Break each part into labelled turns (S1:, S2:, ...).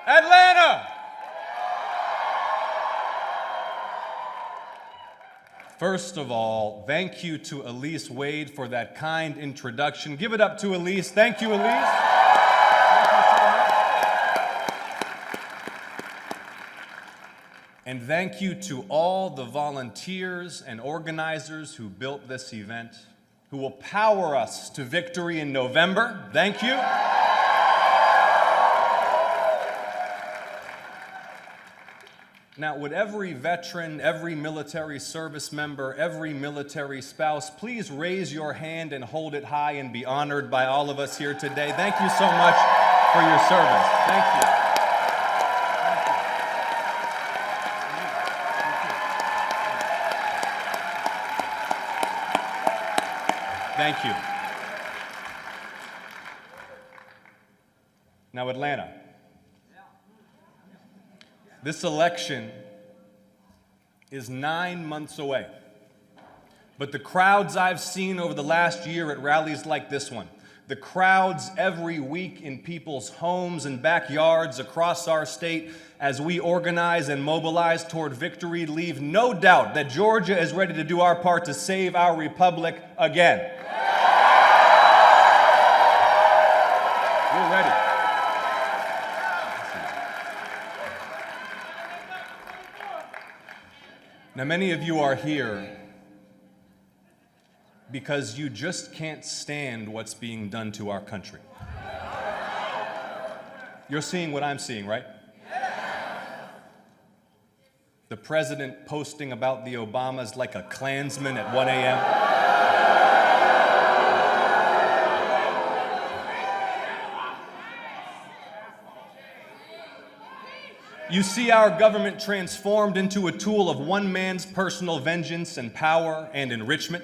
S1: Atlanta! First of all, thank you to Elise Wade for that kind introduction. Give it up to Elise. Thank you, Elise. Thank you so much. And thank you to all the volunteers and organizers who built this event, who will power us to victory in November. Thank you. Now, would every veteran, every military service member, every military spouse, please raise your hand and hold it high and be honored by all of us here today. Thank you so much for your service. Thank you. Thank you. Now, Atlanta. This election is 9 months away, but the crowds I've seen over the last year at rallies like this one, the crowds every week in people's homes and backyards across our state as we organize and mobilize toward victory leave no doubt that Georgia is ready to do our part to save our republic again. We're ready. Now, many of you are here because you just can't stand what's being done to our country. You're seeing what I'm seeing, right? The president posting about the Obamas like a Klansman at 1 a.m. You see our government transformed into a tool of one man's personal vengeance and power and enrichment.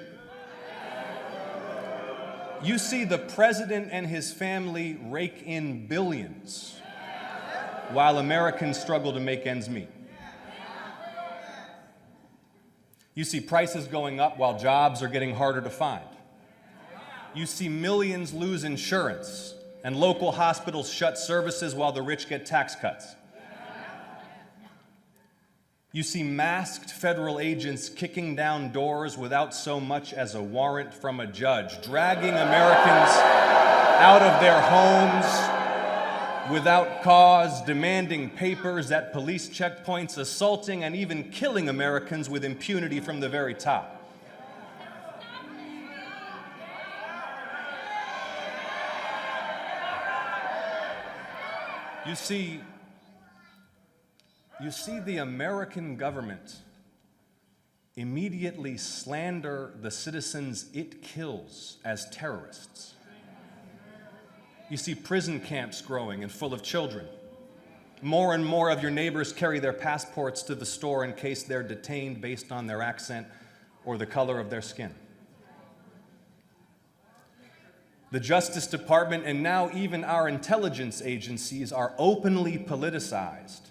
S1: You see the president and his family rake in billions while Americans struggle to make ends meet. You see prices going up while jobs are getting harder to find. You see millions lose insurance and local hospitals shut services while the rich get tax cuts. You see masked federal agents kicking down doors without so much as a warrant from a judge, dragging Americans out of their homes without cause, demanding papers at police checkpoints, assaulting and even killing Americans with impunity from the very top. You see the American government immediately slander the citizens it kills as terrorists. You see prison camps growing and full of children. More and more of your neighbors carry their passports to the store in case they're detained based on their accent or the color of their skin. The Justice Department and now even our intelligence agencies are openly politicized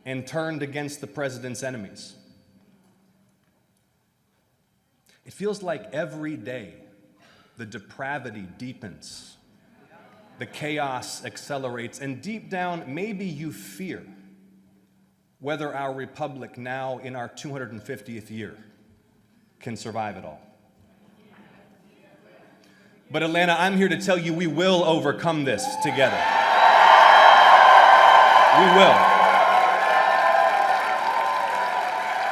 S1: and turned against the president's enemies. It feels like every day the depravity deepens, the chaos accelerates, and deep down, maybe you fear whether our republic now in our 250th year can survive it all. But Atlanta, I'm here to tell you we will overcome this together. We will.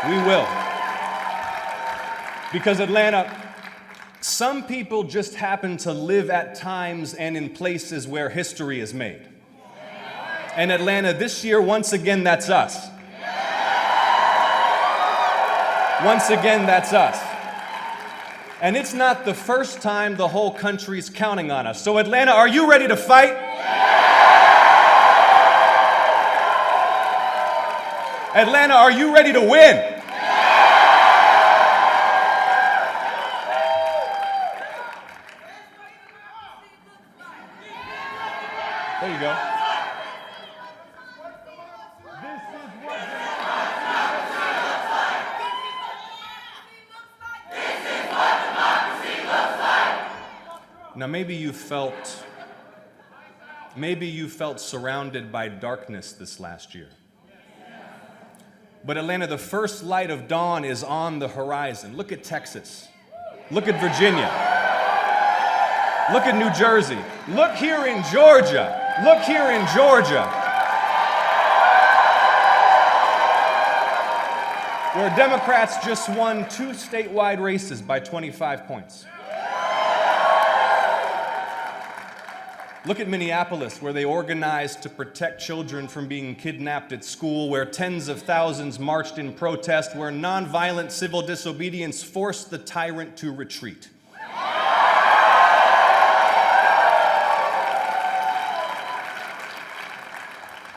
S1: We will. Because Atlanta, some people just happen to live at times and in places where history is made. And Atlanta, this year, once again, that's us. Once again, that's us. And it's not the first time the whole country's counting on us. So Atlanta, are you ready to fight? Atlanta, are you ready to win? There you go. Now maybe you felt Maybe you felt surrounded by darkness this last year. But Atlanta, the first light of dawn is on the horizon. Look at Texas. Look at Virginia. Look at New Jersey. Look here in Georgia. Look here in Georgia, where Democrats just won 2 statewide races by 25 points. Look at Minneapolis, where they organized to protect children from being kidnapped at school, where tens of thousands marched in protest, where nonviolent civil disobedience forced the tyrant to retreat.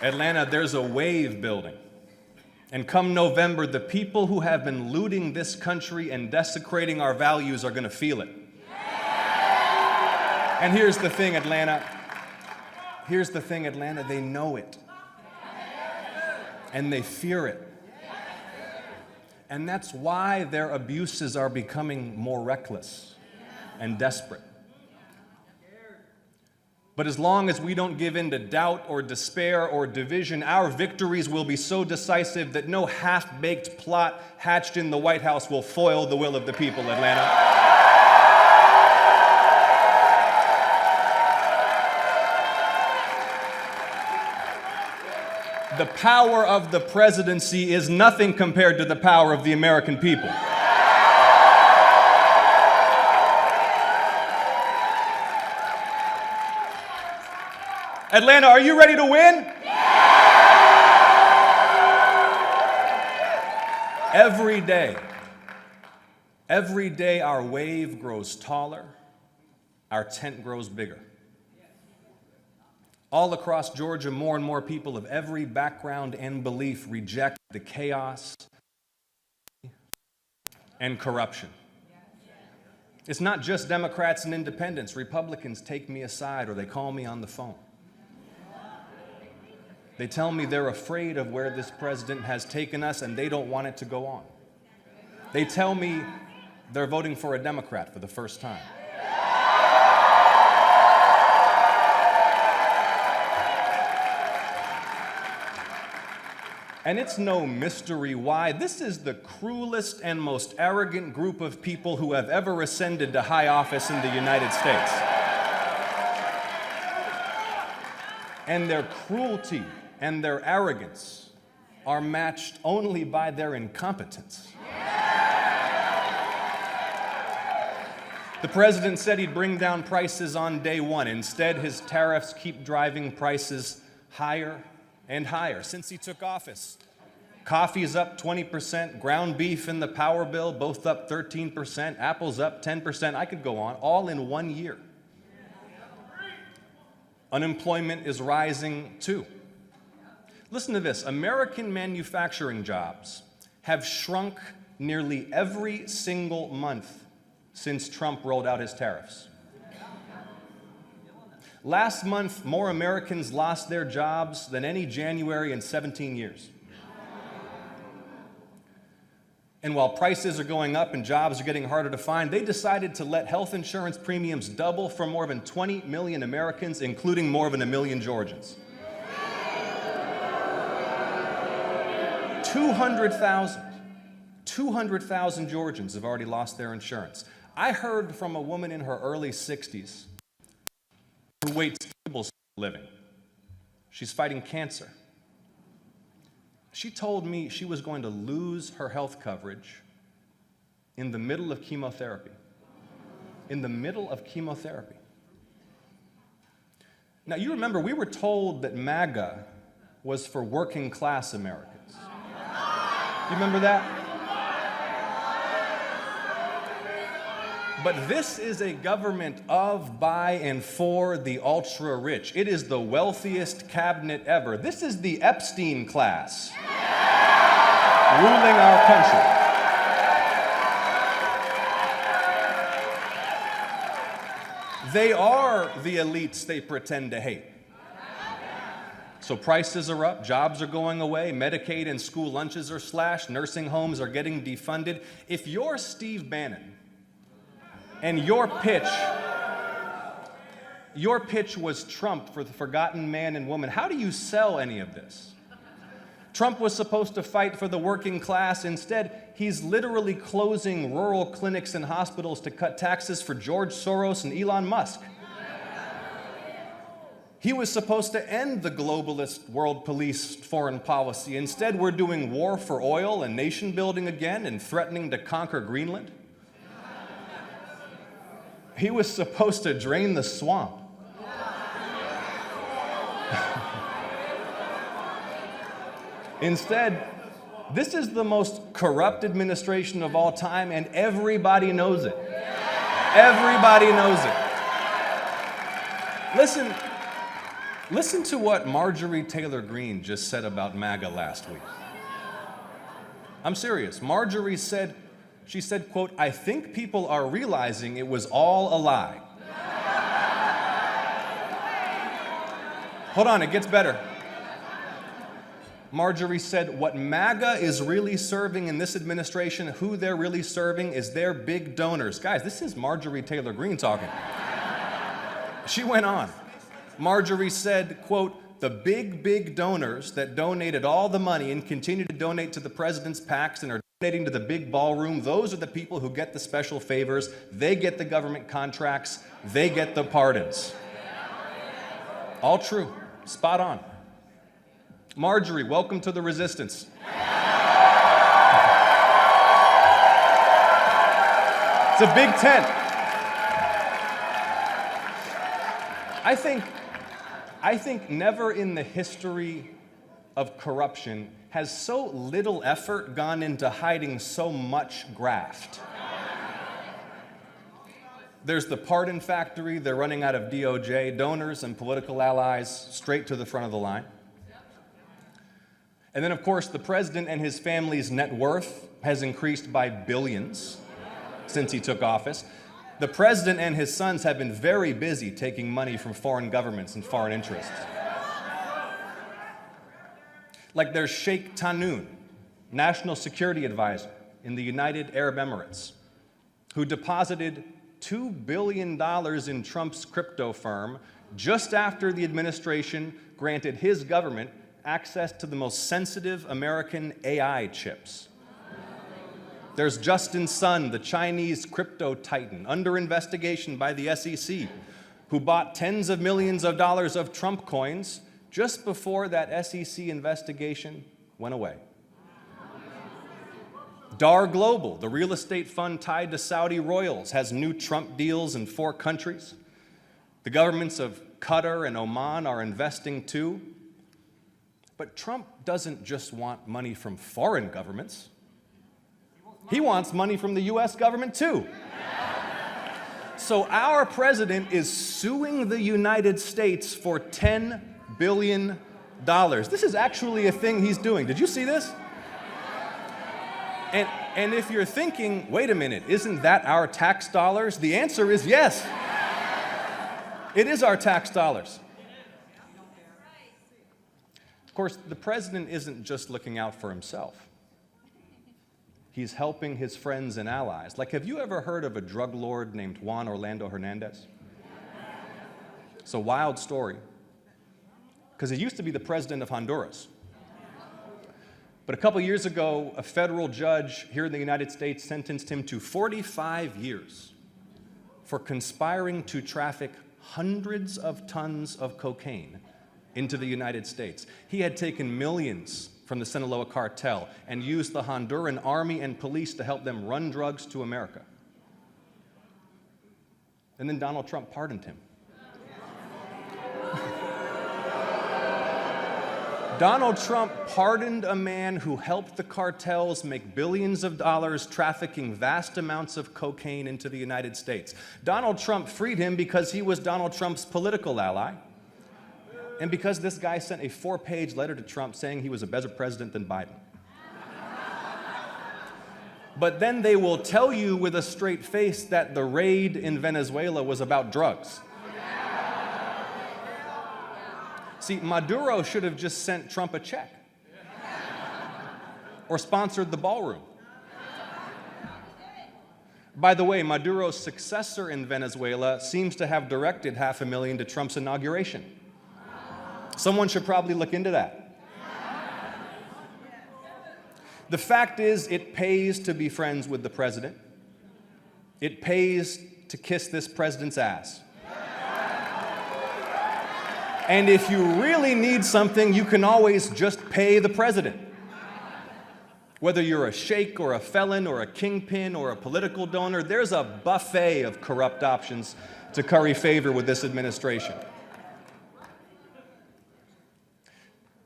S1: Atlanta, there's a wave building. And come November, the people who have been looting this country and desecrating our values are going to feel it. And here's the thing, Atlanta. Here's the thing, Atlanta. They know it. And they fear it. And that's why their abuses are becoming more reckless and desperate. But as long as we don't give in to doubt or despair or division, our victories will be so decisive that no half-baked plot hatched in the White House will foil the will of the people, Atlanta. The power of the presidency is nothing compared to the power of the American people. Atlanta, are you ready to win? Every day our wave grows taller, our tent grows bigger. All across Georgia, more and more people of every background and belief reject the chaos and corruption. It's not just Democrats and independents. Republicans take me aside or they call me on the phone. They tell me they're afraid of where this president has taken us and they don't want it to go on. They tell me they're voting for a Democrat for the first time. And it's no mystery why. This is the cruelest and most arrogant group of people who have ever ascended to high office in the United States. And their cruelty and their arrogance are matched only by their incompetence. The president said he'd bring down prices on day one. Instead, his tariffs keep driving prices higher and higher since he took office. Coffee's up 20%, ground beef and the power bill both up 13%, apples up 10%. I could go on, all in 1 year. Unemployment is rising too. Listen to this. American manufacturing jobs have shrunk nearly every single month since Trump rolled out his tariffs. Last month, more Americans lost their jobs than any January in 17 years. And while prices are going up and jobs are getting harder to find, they decided to let health insurance premiums double for more than 20 million Americans, including more than 1 million Georgians. 200,000 Georgians have already lost their insurance. I heard from a woman in her early 60s who waits tables for a living. She's fighting cancer. She told me she was going to lose her health coverage in the middle of chemotherapy. In the middle of chemotherapy. Now, you remember, we were told that MAGA was for working class Americans. You remember that? But this is a government of, by, and for the ultra-rich. It is the wealthiest cabinet ever. This is the Epstein class ruling our country. They are the elites they pretend to hate. So prices are up, jobs are going away, Medicaid and school lunches are slashed, nursing homes are getting defunded. If you're Steve Bannon, and your pitch Your pitch was Trump for the forgotten man and woman. How do you sell any of this? Trump was supposed to fight for the working class. Instead, he's literally closing rural clinics and hospitals to cut taxes for George Soros and Elon Musk. He was supposed to end the globalist world police foreign policy. Instead, we're doing war for oil and nation building again and threatening to conquer Greenland. He was supposed to drain the swamp. Instead, this is the most corrupt administration of all time, and everybody knows it. Everybody knows it. Listen to what Marjorie Taylor Greene just said about MAGA last week. I'm serious. Marjorie said, she said, quote, "I think people are realizing it was all a lie." Hold on, it gets better. Marjorie said, what MAGA is really serving in this administration, who they're really serving is their big donors. Guys, this is Marjorie Taylor Greene talking. She went on. Marjorie said, quote, "The big donors that donated all the money and continue to donate to the president's PACs and are donating to the big ballroom, those are the people who get the special favors. They get the government contracts. They get the pardons." All true. Spot on. Marjorie, welcome to the resistance. It's a big tent. I think never in the history of corruption has so little effort gone into hiding so much graft. There's the pardon factory. They're running out of DOJ, donors and political allies straight to the front of the line. And then, of course, the president and his family's net worth has increased by billions since he took office. The president and his sons have been very busy taking money from foreign governments and foreign interests. Like there's Sheikh Tahnoon, national security advisor in the United Arab Emirates, who deposited $2 billion in Trump's crypto firm just after the administration granted his government access to the most sensitive American AI chips. There's Justin Sun, the Chinese crypto titan, under investigation by the SEC, who bought tens of millions of dollars of Trump coins just before that SEC investigation went away. Dar Global, the real estate fund tied to Saudi royals, has new Trump deals in 4 countries. The governments of Qatar and Oman are investing too. But Trump doesn't just want money from foreign governments. He wants money from the US government too. So our president is suing the United States for $10 billion. This is actually a thing he's doing. Did you see this? And if you're thinking, wait a minute, isn't that our tax dollars? The answer is yes. It is our tax dollars. Of course, the president isn't just looking out for himself. He's helping his friends and allies. Like, have you ever heard of a drug lord named Juan Orlando Hernandez? It's a wild story, because he used to be the president of Honduras. But a couple years ago, a federal judge here in the United States sentenced him to 45 years for conspiring to traffic hundreds of tons of cocaine into the United States. He had taken millions from the Sinaloa cartel and used the Honduran army and police to help them run drugs to America. And then Donald Trump pardoned him. Donald Trump pardoned a man who helped the cartels make billions of dollars trafficking vast amounts of cocaine into the United States. Donald Trump freed him because he was Donald Trump's political ally, and because this guy sent a 4-page letter to Trump saying he was a better president than Biden. But then they will tell you with a straight face that the raid in Venezuela was about drugs. See, Maduro should have just sent Trump a check or sponsored the ballroom. By the way, Maduro's successor in Venezuela seems to have directed $500,000 to Trump's inauguration. Someone should probably look into that. The fact is, it pays to be friends with the president. It pays to kiss this president's ass. And if you really need something, you can always just pay the president. Whether you're a sheikh or a felon or a kingpin or a political donor, there's a buffet of corrupt options to curry favor with this administration.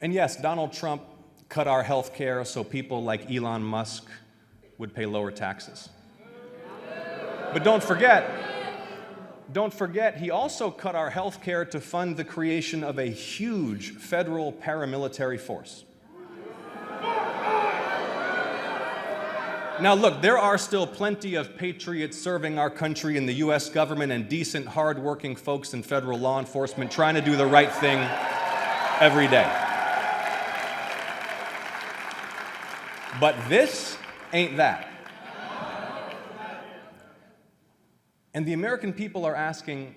S1: And yes, Donald Trump cut our health care so people like Elon Musk would pay lower taxes. But don't forget, he also cut our health care to fund the creation of a huge federal paramilitary force. Now look, there are still plenty of patriots serving our country in the US government and decent, hard-working folks in federal law enforcement trying to do the right thing every day. But this ain't that. And the American people are asking,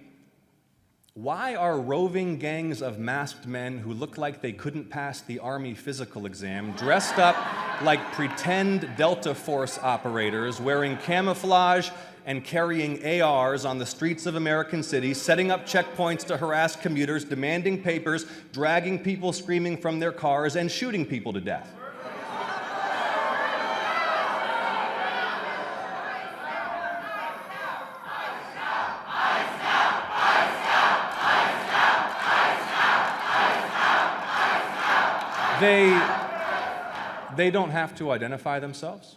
S1: why are roving gangs of masked men who look like they couldn't pass the Army physical exam dressed up like pretend Delta Force operators, wearing camouflage and carrying ARs on the streets of American cities, setting up checkpoints to harass commuters, demanding papers, dragging people screaming from their cars, and shooting people to death? They don't have to identify themselves.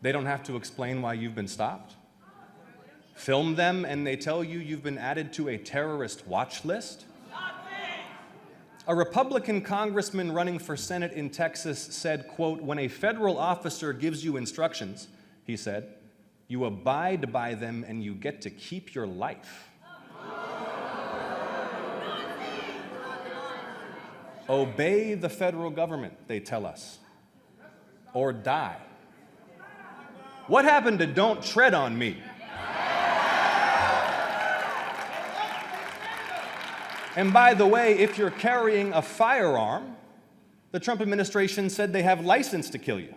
S1: They don't have to explain why you've been stopped. Film them and they tell you you've been added to a terrorist watch list. A Republican congressman running for Senate in Texas said, quote, "When a federal officer gives you instructions," he said, "you abide by them and you get to keep your life." Obey the federal government, they tell us, or die. What happened to "don't tread on me"? And by the way, if you're carrying a firearm, the Trump administration said they have license to kill you.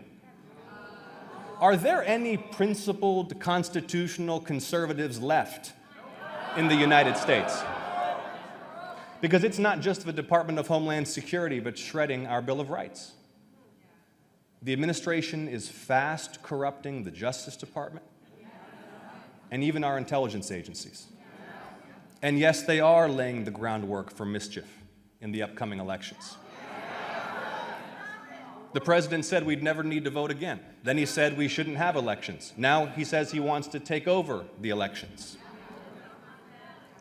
S1: Are there any principled constitutional conservatives left in the United States? Because it's not just the Department of Homeland Security, but shredding our Bill of Rights. The administration is fast corrupting the Justice Department and even our intelligence agencies. And yes, they are laying the groundwork for mischief in the upcoming elections. The president said we'd never need to vote again. Then he said we shouldn't have elections. Now he says he wants to take over the elections.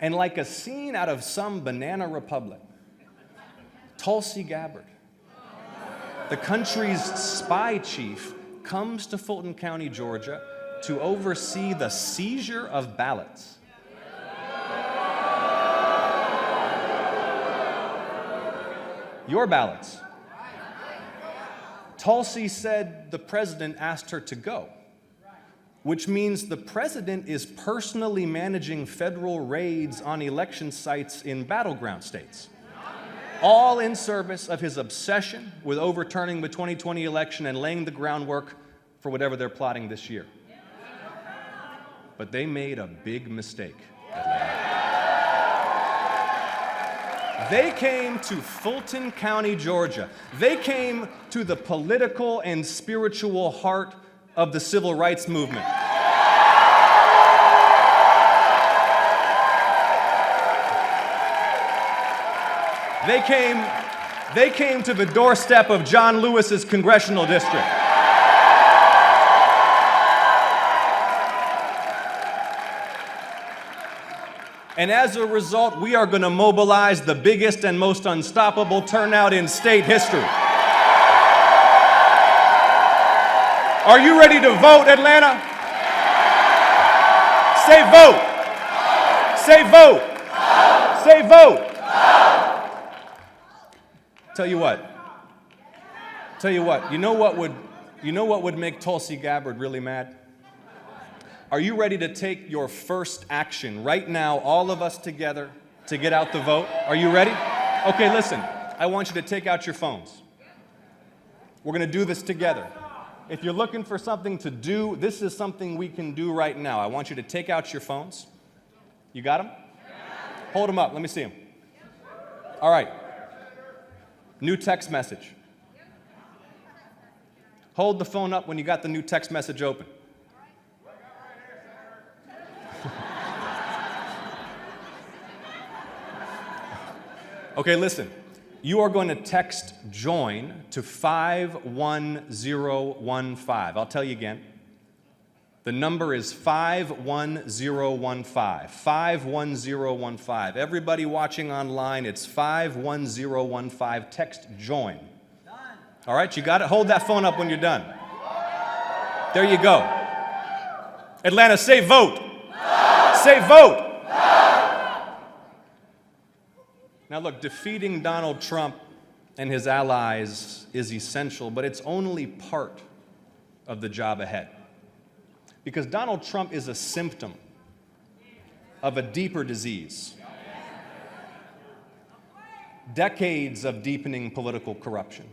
S1: And like a scene out of some banana republic, Tulsi Gabbard, the country's spy chief, comes to Fulton County, Georgia, to oversee the seizure of ballots. Your ballots. Tulsi said the president asked her to go, which means the president is personally managing federal raids on election sites in battleground states, all in service of his obsession with overturning the 2020 election and laying the groundwork for whatever they're plotting this year. But they made a big mistake, Atlanta. They came to Fulton County, Georgia. They came to the political and spiritual heart of the civil rights movement. They came to the doorstep of John Lewis's congressional district. And as a result, we are going to mobilize the biggest and most unstoppable turnout in state history. Are you ready to vote, Atlanta? Say vote. Say vote. Say vote. Tell you what, you know what would make Tulsi Gabbard really mad? Are you ready to take your first action right now, all of us together, to get out the vote? Are you ready? Okay, listen. I want you to take out your phones. We're going to do this together. If you're looking for something to do, this is something we can do right now. I want you to take out your phones. You got them? Hold them up. Let me see them. All right. New text message. Hold the phone up when you got the new text message open. Okay, listen. You are going to text JOIN to 51015. I'll tell you again. The number is 51015. 51015. Everybody watching online, it's 51015. Text JOIN. Done. All right, you got it? Hold that phone up when you're done. There you go. Atlanta, say vote. Say vote. Now look, defeating Donald Trump and his allies is essential, but it's only part of the job ahead. Because Donald Trump is a symptom of a deeper disease. Decades of deepening political corruption,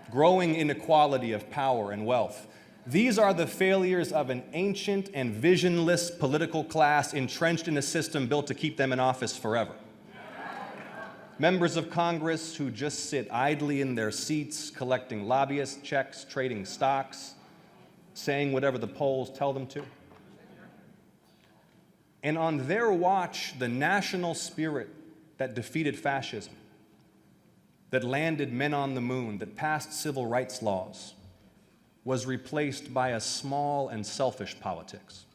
S1: growing inequality of power and wealth. These are the failures of an ancient and visionless political class entrenched in a system built to keep them in office forever. Members of Congress who just sit idly in their seats, collecting lobbyist checks, trading stocks, saying whatever the polls tell them to. And on their watch, the national spirit that defeated fascism, that landed men on the moon, that passed civil rights laws, was replaced by a small and selfish politics.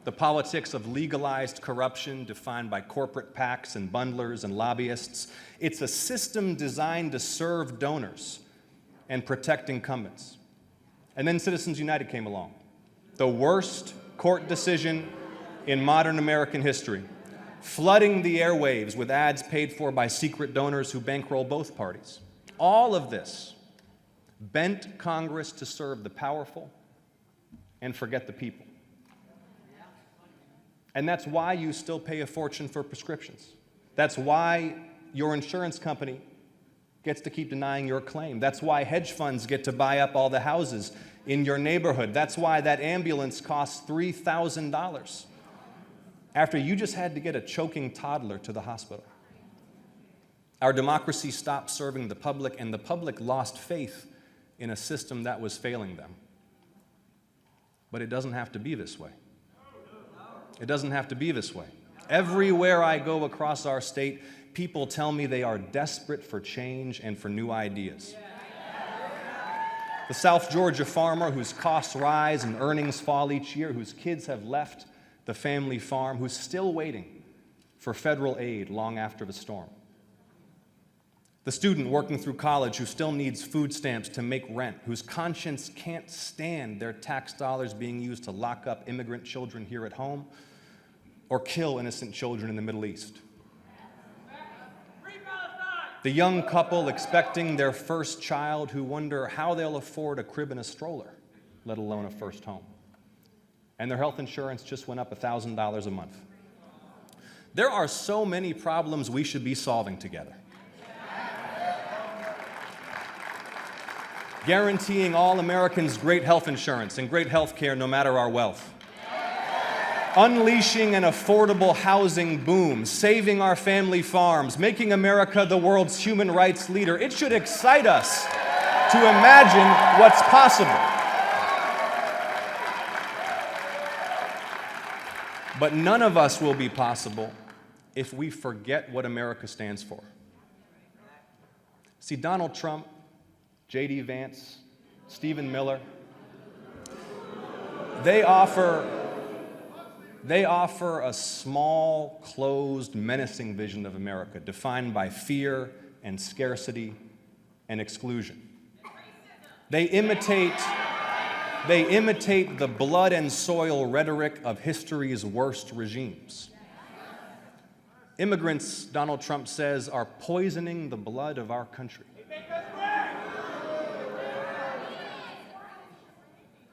S1: The politics of legalized corruption defined by corporate PACs and bundlers and lobbyists. It's a system designed to serve donors and protect incumbents. And then Citizens United came along. The worst court decision in modern American history, flooding the airwaves with ads paid for by secret donors who bankroll both parties. All of this bent Congress to serve the powerful and forget the people. And that's why you still pay a fortune for prescriptions. That's why your insurance company gets to keep denying your claim. That's why hedge funds get to buy up all the houses in your neighborhood. That's why that ambulance costs $3,000 after you just had to get a choking toddler to the hospital. Our democracy stopped serving the public, and the public lost faith in a system that was failing them. But it doesn't have to be this way. It doesn't have to be this way. Everywhere I go across our state, people tell me they are desperate for change and for new ideas. The South Georgia farmer whose costs rise and earnings fall each year, whose kids have left the family farm, who's still waiting for federal aid long after the storm. The student working through college who still needs food stamps to make rent, whose conscience can't stand their tax dollars being used to lock up immigrant children here at home or kill innocent children in the Middle East. The young couple expecting their first child who wonder how they'll afford a crib and a stroller, let alone a first home. And their health insurance just went up $1,000 a month. There are so many problems we should be solving together. Guaranteeing all Americans great health insurance and great health care no matter our wealth. Unleashing an affordable housing boom, saving our family farms, making America the world's human rights leader. It should excite us to imagine what's possible. But none of us will be possible if we forget what America stands for. See, Donald Trump, J.D. Vance, Stephen Miller, they offer a small, closed, menacing vision of America defined by fear and scarcity and exclusion. They imitate the blood and soil rhetoric of history's worst regimes. Immigrants, Donald Trump says, are poisoning the blood of our country.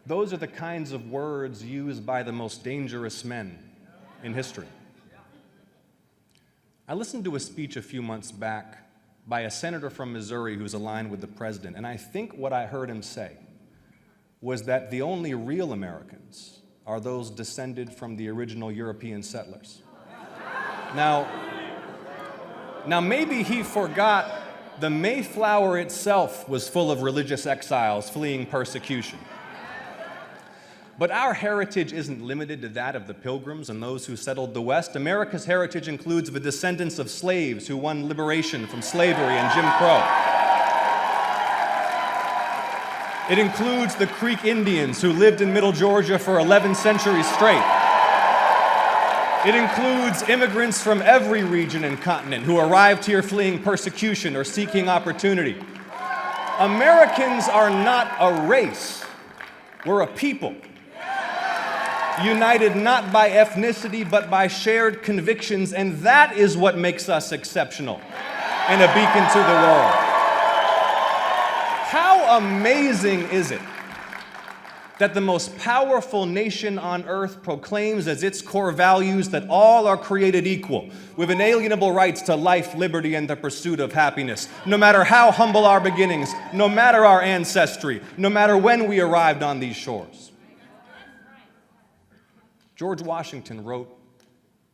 S1: Those are the kinds of words used by the most dangerous men in history. I listened to a speech a few months back by a senator from Missouri who's aligned with the president, and I think what I heard him say was that the only real Americans are those descended from the original European settlers. Now maybe he forgot the Mayflower itself was full of religious exiles fleeing persecution. But our heritage isn't limited to that of the Pilgrims and those who settled the West. America's heritage includes the descendants of slaves who won liberation from slavery and Jim Crow. It includes the Creek Indians who lived in Middle Georgia for 11 centuries straight. It includes immigrants from every region and continent who arrived here fleeing persecution or seeking opportunity. Americans are not a race. We're a people, united not by ethnicity but by shared convictions, and that is what makes us exceptional and a beacon to the world. How amazing is it that the most powerful nation on earth proclaims as its core values that all are created equal, with inalienable rights to life, liberty, and the pursuit of happiness, no matter how humble our beginnings, no matter our ancestry, no matter when we arrived on these shores. George Washington wrote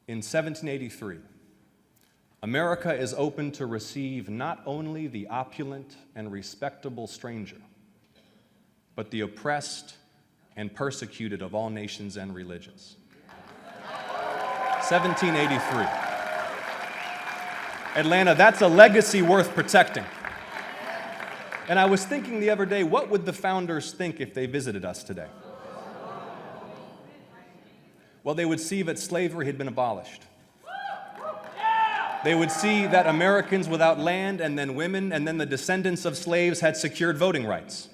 S1: in 1783, "America is open to receive not only the opulent and respectable stranger, but the oppressed and persecuted of all nations and religions." 1783. Atlanta, that's a legacy worth protecting. And I was thinking the other day, what would the founders think if they visited us today? Well, they would see that slavery had been abolished. They would see that Americans without land and then women and then the descendants of slaves had secured voting rights.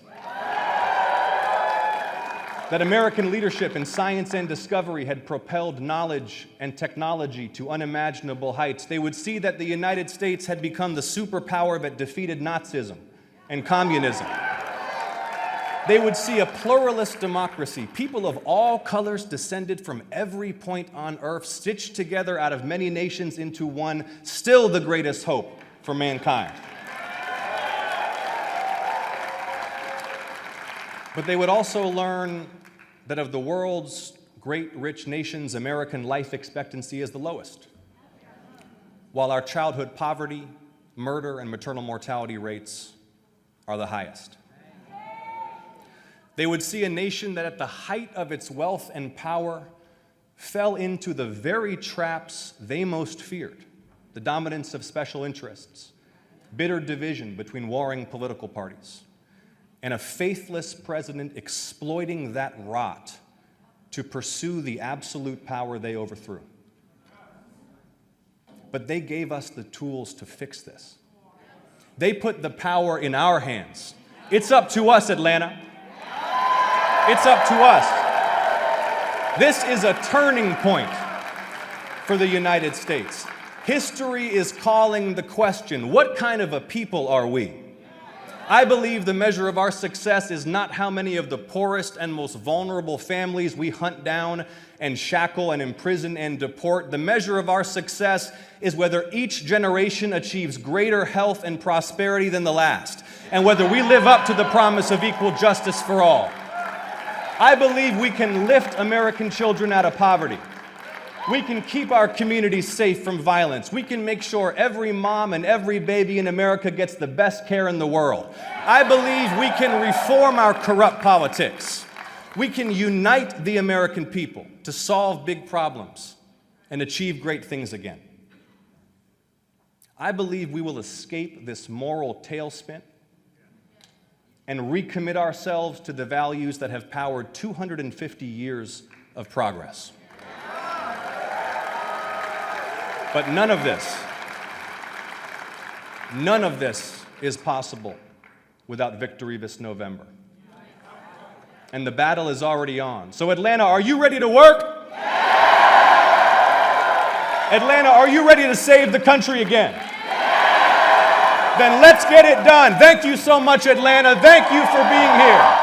S1: That American leadership in science and discovery had propelled knowledge and technology to unimaginable heights. They would see that the United States had become the superpower that defeated Nazism and communism. They would see a pluralist democracy, people of all colors descended from every point on earth, stitched together out of many nations into one, still the greatest hope for mankind. But they would also learn that of the world's great rich nations, American life expectancy is the lowest, while our childhood poverty, murder, and maternal mortality rates are the highest. They would see a nation that at the height of its wealth and power fell into the very traps they most feared, the dominance of special interests, bitter division between warring political parties, and a faithless president exploiting that rot to pursue the absolute power they overthrew. But they gave us the tools to fix this. They put the power in our hands. It's up to us, Atlanta. It's up to us. This is a turning point for the United States. History is calling the question, what kind of a people are we? I believe the measure of our success is not how many of the poorest and most vulnerable families we hunt down and shackle and imprison and deport. The measure of our success is whether each generation achieves greater health and prosperity than the last, and whether we live up to the promise of equal justice for all. I believe we can lift American children out of poverty. We can keep our communities safe from violence. We can make sure every mom and every baby in America gets the best care in the world. I believe we can reform our corrupt politics. We can unite the American people to solve big problems and achieve great things again. I believe we will escape this moral tailspin and recommit ourselves to the values that have powered 250 years of progress. But none of this is possible without victory this November. And the battle is already on. So Atlanta, are you ready to work? Atlanta, are you ready to save the country again? Then let's get it done. Thank you so much, Atlanta. Thank you for being here.